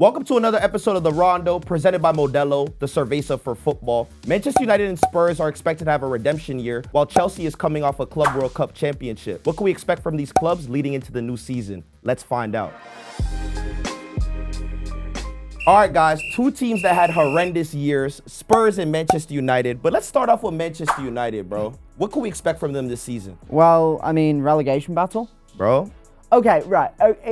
Welcome to another episode of the Rondo, presented by Modelo, the cerveza for football. Manchester United and Spurs are expected to have a redemption year, while Chelsea is coming off a Club World Cup championship. What can we expect from these clubs leading into the new season? Let's find out. All right, guys, two teams that had horrendous years, Spurs and Manchester United. But let's start off with Manchester United, bro. What can we expect from them this season? Well, I mean, relegation battle? Bro? Okay, right.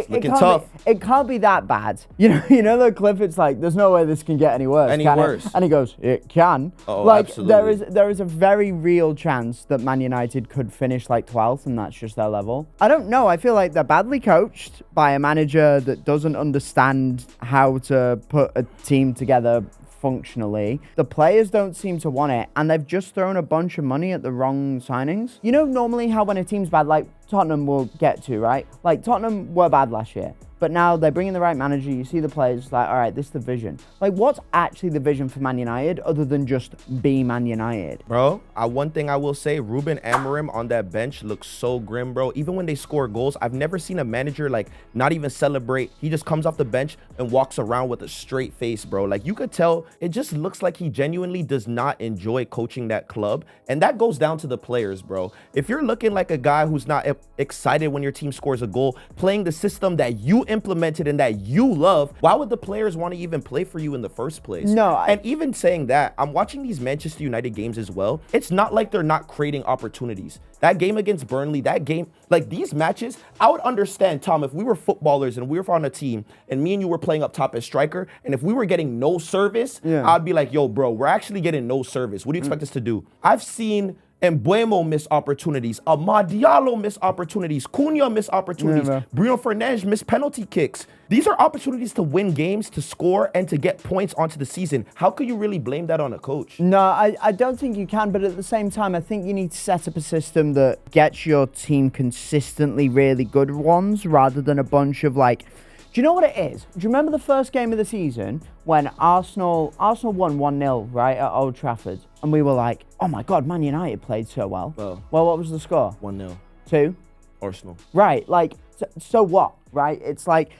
Looking tough. It can't be that bad. You know the clip. It's like there's no way this can get any worse. Any worse? And he goes, it can. Oh, like absolutely. there is a very real chance that Man United could finish like 12th, and that's just their level. I don't know. I feel like they're badly coached by a manager that doesn't understand how to put a team together functionally. The players don't seem to want it, and they've just thrown a bunch of money at the wrong signings. You know, normally how when a team's bad, like Tottenham will get to, right? Like Tottenham were bad last year, but now they bring in the right manager. You see the players like, all right, this is the vision. Like, what's actually the vision for Man United other than just be Man United? Bro, one thing I will say, Ruben Amorim on that bench looks so grim, bro. Even when they score goals, I've never seen a manager like not even celebrate. He just comes off the bench and walks around with a straight face, bro. Like, you could tell it just looks like he genuinely does not enjoy coaching that club. And that goes down to the players, bro. If you're looking like a guy who's not excited when your team scores a goal, playing the system that you implemented and that you love, why would the players want to even play for you in the first place? No. And even saying that, I'm watching these Manchester United games as well. It's not like they're not creating opportunities. That game against Burnley, that game, like these matches, I would understand, Tom, if we were footballers and we were on a team and me and you were playing up top as striker, and if we were getting no service, I'd be like, yo, bro, we're actually getting no service. What do you expect us to do? I've seen Mbuemo miss opportunities, Amad Diallo miss opportunities, Cunha miss opportunities, Bruno Fernandes miss penalty kicks. These are opportunities to win games, to score, and to get points onto the season. How could you really blame that on a coach? No, I don't think you can, but at the same time, I think you need to set up a system that gets your team consistently really good ones rather than a bunch of like, do you know what it is? Do you remember the first game of the season when Arsenal won 1-0, right, at Old Trafford? And we were like, oh my God, Man United played so well. Oh. Well, what was the score? 1-0. 2? Arsenal. Right, like, so what, right? It's like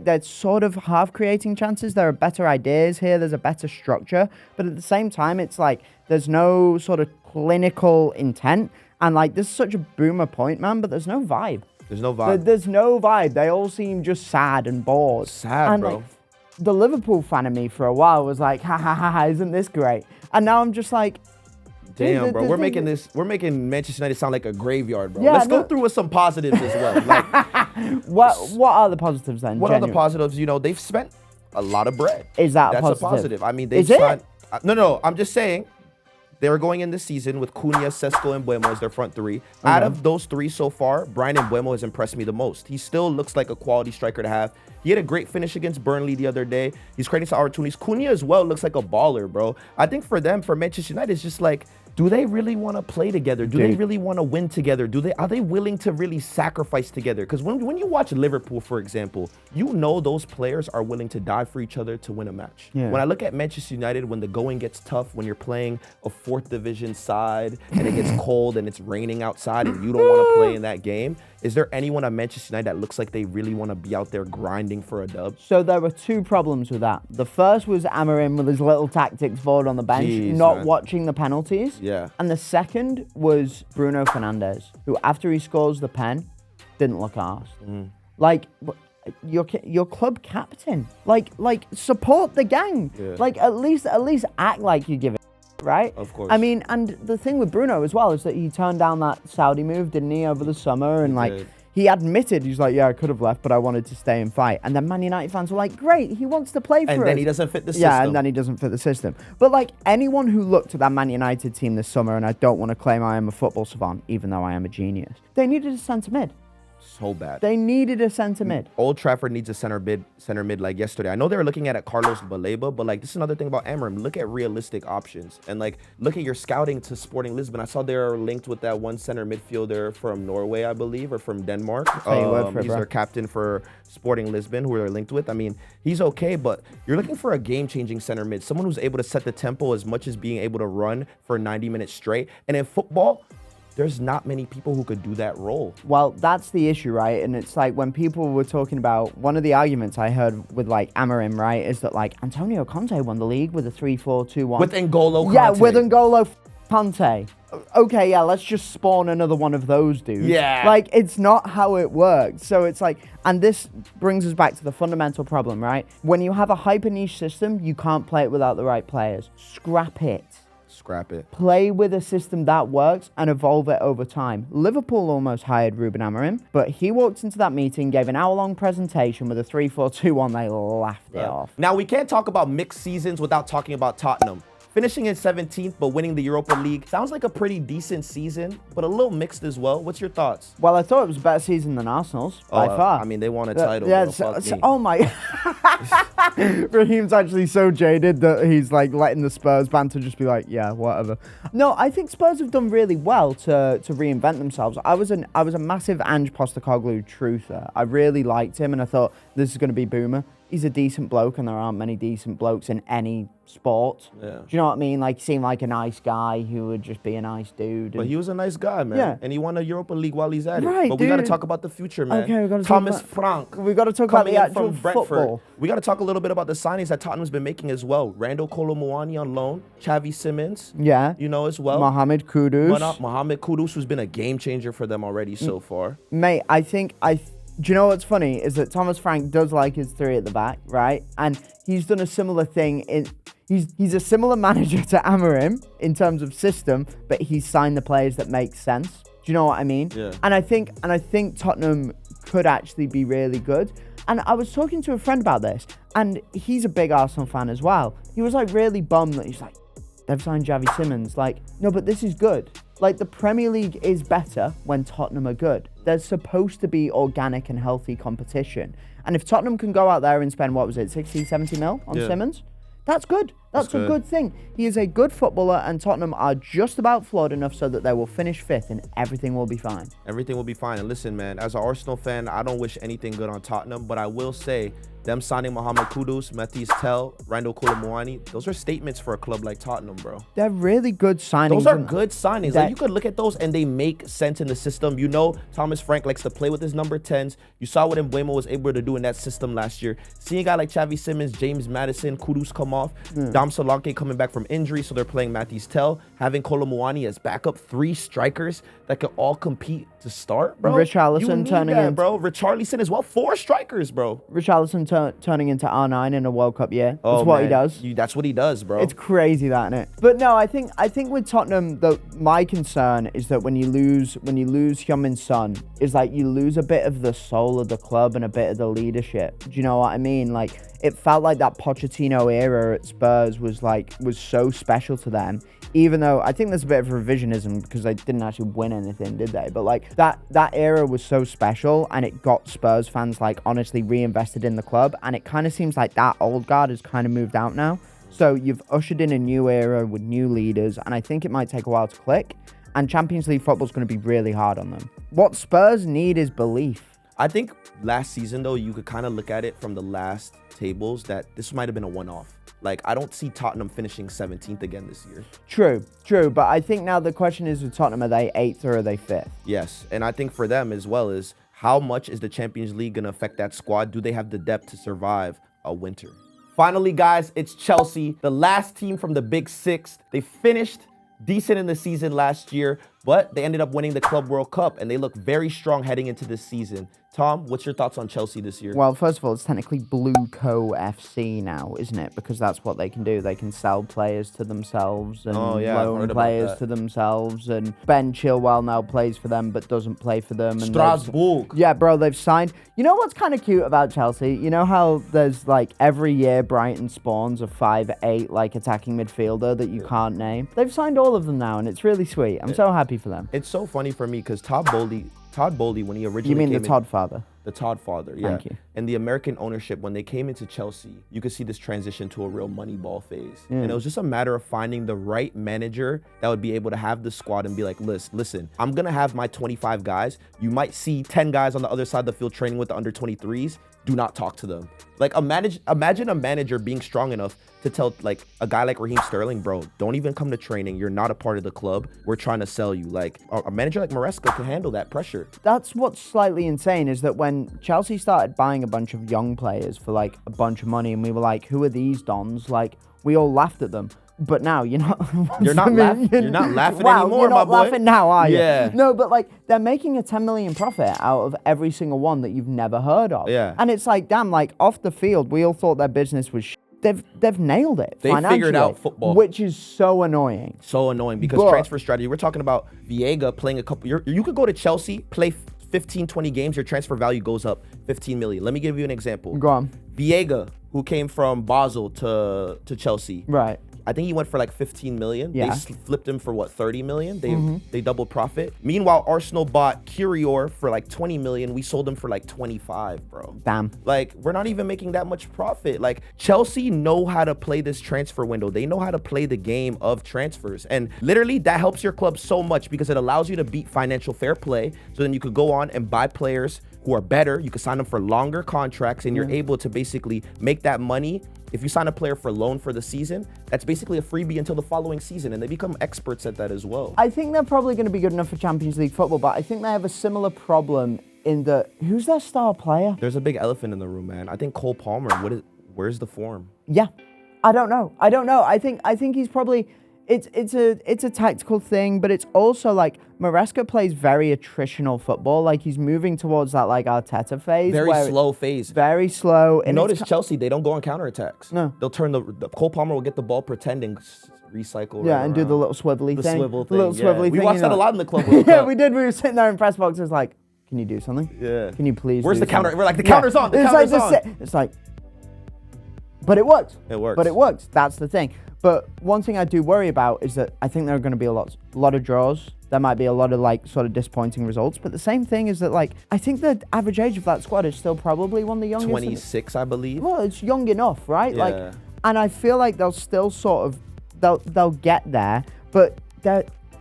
they're sort of half creating chances. There are better ideas here. There's a better structure. But at the same time, it's like there's no sort of clinical intent. And like, this is such a boomer point, man, but there's no vibe. There's no vibe. There's no vibe. They all seem just sad and bored. Sad, and bro. Like, the Liverpool fan of me for a while was like, ha ha ha ha, isn't this great? And now I'm just like, damn, bro. We're making Manchester United sound like a graveyard, bro. Yeah, Let's go through with some positives as well. Like, what are the positives then? What are the positives? You know, they've spent a lot of bread. Is that That's a positive? I mean, they've signed. No, I'm just saying. They were going in this season with Cunha, Sesko, and Mbuemo as their front three. Out of those three so far, Brian Mbuemo has impressed me the most. He still looks like a quality striker to have. He had a great finish against Burnley the other day. He's creating some opportunities. Cunha as well looks like a baller, bro. I think for Manchester United, it's just like, do they really want to play together? Do they really want to win together? Are they willing to really sacrifice together? Because when you watch Liverpool, for example, you know those players are willing to die for each other to win a match. Yeah. When I look at Manchester United, when the going gets tough, when you're playing a 4th division side and it gets cold and it's raining outside and you don't want to play in that game, is there anyone at Manchester United that looks like they really want to be out there grinding for a dub? So there were two problems with that. The first was Amorim with his little tactics forward on the bench, not watching the penalties. Yeah. And the second was Bruno Fernandes, who after he scores the pen, didn't look arsed. Like, your club captain. Like support the gang. Yeah. Like at least act like you give it. Right? Of course. I mean, and the thing with Bruno as well is that he turned down that Saudi move, didn't he, over the summer? And he admitted, he's like, yeah, I could have left, but I wanted to stay and fight. And then Man United fans were like, great, he wants to play for us. And then he doesn't fit the system. Yeah, and then he doesn't fit the system. But like anyone who looked at that Man United team this summer, and I don't want to claim I am a football savant, even though I am a genius, they needed a centre mid. So bad. They needed a centre mid. Old Trafford needs a center mid like yesterday. I know they were looking at Carlos Baleba, but like this is another thing about Amorim. Look at realistic options and like look at your scouting to Sporting Lisbon. I saw they're linked with that one center midfielder from Norway, I believe, or from Denmark. He's their captain for Sporting Lisbon, who they're linked with. I mean, he's okay, but you're looking for a game-changing center mid, someone who's able to set the tempo as much as being able to run for 90 minutes straight. And in football, there's not many people who could do that role. Well, that's the issue, right? And it's like when people were talking about, one of the arguments I heard with like Amorim, right, is that like Antonio Conte won the league with a 3-4-2-1. With N'Golo Kante. Yeah, with N'Golo Kante. Okay, yeah, let's just spawn another one of those dudes. Yeah. Like, it's not how it works. So it's like, and this brings us back to the fundamental problem, right? When you have a hyper niche system, you can't play it without the right players. Scrap it. Scrap it. Play with a system that works and evolve it over time. Liverpool almost hired Ruben Amorim, but he walked into that meeting, gave an hour-long presentation with a 3-4-2-1. They laughed it off. Now, we can't talk about mixed seasons without talking about Tottenham. Finishing in 17th, but winning the Europa League sounds like a pretty decent season, but a little mixed as well. What's your thoughts? Well, I thought it was a better season than Arsenal's, by far. I mean, they won a title, Yeah, bro. Fuck me. oh my... Raheem's actually so jaded that he's like letting the Spurs banter just be like, yeah, whatever. No, I think Spurs have done really well to reinvent themselves. I was a massive Ange Postecoglou truther. I really liked him, and I thought this is going to be Boomer. He's a decent bloke, and there aren't many decent blokes in any sport. Yeah. Do you know what I mean? Like, he seemed like a nice guy who would just be a nice dude. But he was a nice guy, man. Yeah. And he won a Europa League while he's at it. Right, but we got to dude. talk about the future, man. Okay, we got to Thomas talk about, Frank. We got to talk about coming the in actual from Brentford. football. We got to talk a little bit about the signings that Tottenham's been making as well. Randall Kolomuani on loan, Xavi Simons, Yeah. you know, as well. Mohamed Kudus. Mohamed Kudus, who's been a game changer for them already so far. Mate, do you know what's funny is that Thomas Frank does like his three at the back, right? And he's done a similar thing he's a similar manager to Amorim in terms of system, but he's signed the players that make sense. Do you know what I mean? Yeah. And I think Tottenham could actually be really good. And I was talking to a friend about this, and he's a big Arsenal fan as well. He was like really bummed that he's like, they've signed Xavi Simons. Like, no, but this is good. Like, the Premier League is better when Tottenham are good. There's supposed to be organic and healthy competition. And if Tottenham can go out there and spend, 60, 70 mil on Simons, that's good. That's a good thing. He is a good footballer, and Tottenham are just about flawed enough so that they will finish 5th and everything will be fine. Everything will be fine. And listen, man, as an Arsenal fan, I don't wish anything good on Tottenham, but I will say them signing Mohamed Kudus, Mathis Tel, Randall Kolomuani, those are statements for a club like Tottenham, bro. They're really good signings. Those are good signings. Like, you could look at those and they make sense in the system. You know, Thomas Frank likes to play with his number 10s. You saw what Mbeumo was able to do in that system last year. Seeing a guy like Xavi Simons, James Maddison, Kudus come off, Dom Solanke coming back from injury, so they're playing Mathis Tel, having Kolomuani as backup, 3 strikers that could all compete to start, bro. Richarlison turning that, into... bro. Richarlison as well. 4 strikers, bro. Richarlison turning into R9 in a World Cup year. That's Oh, what man. he does. That's what he does, bro. It's crazy, that, isn't it? But no, I think with Tottenham, my concern is that when you lose Heung-min Son, is like you lose a bit of the soul of the club and a bit of the leadership. Do you know what I mean? Like, it felt like that Pochettino era at Spurs was so special to them. Even though I think there's a bit of revisionism because they didn't actually win anything, did they? But like that era was so special, and it got Spurs fans like honestly reinvested in the club. And it kind of seems like that old guard has kind of moved out now. So you've ushered in a new era with new leaders, and I think it might take a while to click. And Champions League football's going to be really hard on them. What Spurs need is belief. I think last season, though, you could kind of look at it from the last tables that this might have been a one-off. Like, I don't see Tottenham finishing 17th again this year. True. But I think now the question is with Tottenham, are they 8th or are they 5th? Yes, and I think for them as well is how much is the Champions League going to affect that squad? Do they have the depth to survive a winter? Finally, guys, it's Chelsea, the last team from the Big Six. They finished decent in the season last year, but they ended up winning the Club World Cup, and they look very strong heading into this season. Tom, what's your thoughts on Chelsea this year? Well, first of all, it's technically Blue Co FC now, isn't it? Because that's what they can do. They can sell players to themselves and loan players to themselves. And Ben Chilwell now plays for them but doesn't play for them. And Strasbourg. Yeah, bro, they've signed. You know what's kind of cute about Chelsea? You know how there's like every year Brighton spawns a 5'8" like attacking midfielder that you can't name? They've signed all of them now, and it's really sweet. I'm so happy for them. It's so funny for me because Todd Bowley Todd Bowley, when he originally You mean came the Todd father? The Todd father, yeah. Thank you. And the American ownership, when they came into Chelsea, you could see this transition to a real money ball phase. And it was just a matter of finding the right manager that would be able to have the squad and be like, listen, I'm gonna have my 25 guys. You might see 10 guys on the other side of the field training with the under 23s. Do not talk to them. Like, imagine a manager being strong enough to tell like a guy like Raheem Sterling, bro, don't even come to training. You're not a part of the club. We're trying to sell you. Like, a manager like Maresca can handle that pressure. That's what's slightly insane is that when Chelsea started buying a bunch of young players for like a bunch of money and we were like, who are these dons? Like, we all laughed at them. But now you're not laughing wow, anymore, you're not my boy. laughing now, are you? Yeah. No, but like they're making a 10 million profit out of every single one that you've never heard of. Yeah. And it's like, damn, like off the field, we all thought their business was They've nailed it. They figured out football, which is so annoying. So annoying because transfer strategy. We're talking about Viega playing a couple. You could go to Chelsea, play 15, 20 games. Your transfer value goes up 15 million. Let me give you an example. Go on. Viega, who came from Basel to Chelsea. Right. I think he went for like 15 million. Yeah. They flipped him for what, 30 million? They doubled profit. Meanwhile, Arsenal bought Curior for like 20 million. We sold him for like 25, bro. Damn. Like, we're not even making that much profit. Like, Chelsea know how to play this transfer window. They know how to play the game of transfers. And literally, that helps your club so much because it allows you to beat financial fair play. So then you could go on and buy players who are better. You can sign them for longer contracts and you're able to basically make that money. If you sign a player for loan for the season, that's basically a freebie until the following season, and they become experts at that as well. I think they're probably going to be good enough for Champions League football, but I think they have a similar problem in the who's their star player? There's a big elephant in the room, man. I think Cole Palmer. Where's the form? Yeah, I don't know. I think he's probably. It's a tactical thing, but it's also like Maresca plays very attritional football. Like he's moving towards that like Arteta phase. Very slow phase. Very slow. And notice Chelsea, they don't go on counterattacks. No. They'll turn the Cole Palmer will get the ball pretending recycle. Yeah, right and around. do the little swivelly The thing. swivel The little thing. swivelly We thing. watched that a lot in the club. Yeah, we did. We were sitting there in press boxes like, can you do something? Yeah. Can you please? Where's do the counter? something? We're like, the counter's on. The it's counter's like on. It's like, but it works. It works. But it works. That's the thing. But one thing I do worry about is that I think there are going to be a lot of draws. There might be a lot of like sort of disappointing results. But the same thing is that like I think the average age of that squad is still probably one of the youngest. 26, I believe. Well, it's young enough, right? Yeah. Like, and I feel like they'll still sort of they'll get there, but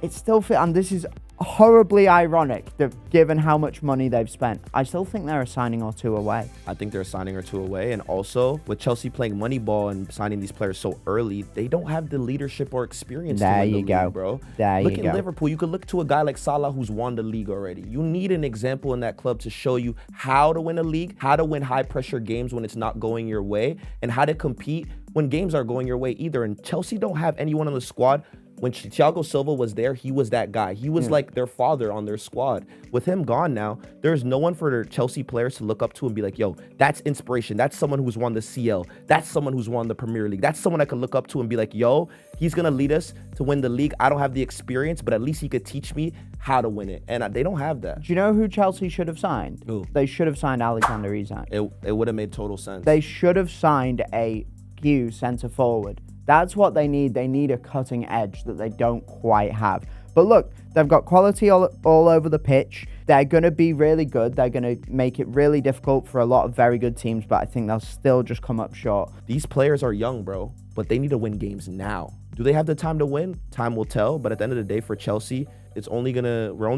it's still fit. And this is horribly ironic that given how much money they've spent, I still think they're a signing or two away. I think they're a signing or two away. And also, with Chelsea playing Moneyball and signing these players so early, they don't have the leadership or experience There to win you the go. league, bro. There look you at go. Liverpool. You could look to a guy like Salah who's won the league already. You need an example in that club to show you how to win a league, how to win high-pressure games when it's not going your way, and how to compete when games are going your way either. And Chelsea don't have anyone on the squad. When Thiago Silva was there, he was that guy. He was like their father on their squad. With him gone now, there's no one for their Chelsea players to look up to and be like, yo, that's inspiration. That's someone who's won the CL. That's someone who's won the Premier League. That's someone I can look up to and be like, yo, he's going to lead us to win the league. I don't have the experience, but at least he could teach me how to win it. And they don't have that. Do you know who Chelsea should have signed? Who? They should have signed Alexander Isak. It would have made total sense. They should have signed a Q centre forward. That's what they need. They need a cutting edge that they don't quite have. But look, they've got quality all over the pitch. They're going to be really good. They're going to make it really difficult for a lot of very good teams, but I think they'll still just come up short. These players are young, bro, but they need to win games now. Do they have the time to win? Time will tell. But at the end of the day, for Chelsea, we're only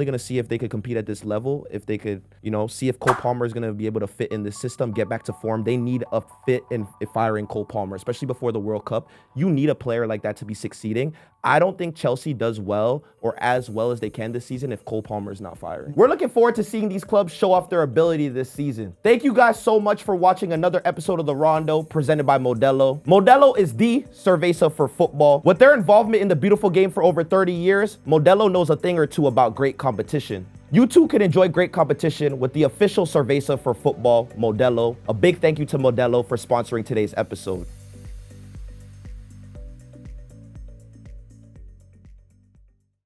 gonna see if they could compete at this level, if they could, see if Cole Palmer is gonna be able to fit in this system, get back to form. They need a fit and firing Cole Palmer, especially before the World Cup. You need a player like that to be succeeding. I don't think Chelsea does well or as well as they can this season if Cole Palmer is not firing. We're looking forward to seeing these clubs show off their ability this season. Thank you guys so much for watching another episode of the Rondo presented by Modelo. Modelo is the cerveza for football. With their involvement in the beautiful game for over 30 years, Modelo knows a thing or two about great competition. You too can enjoy great competition with the official cerveza for football, Modelo. A big thank you to Modelo for sponsoring today's episode.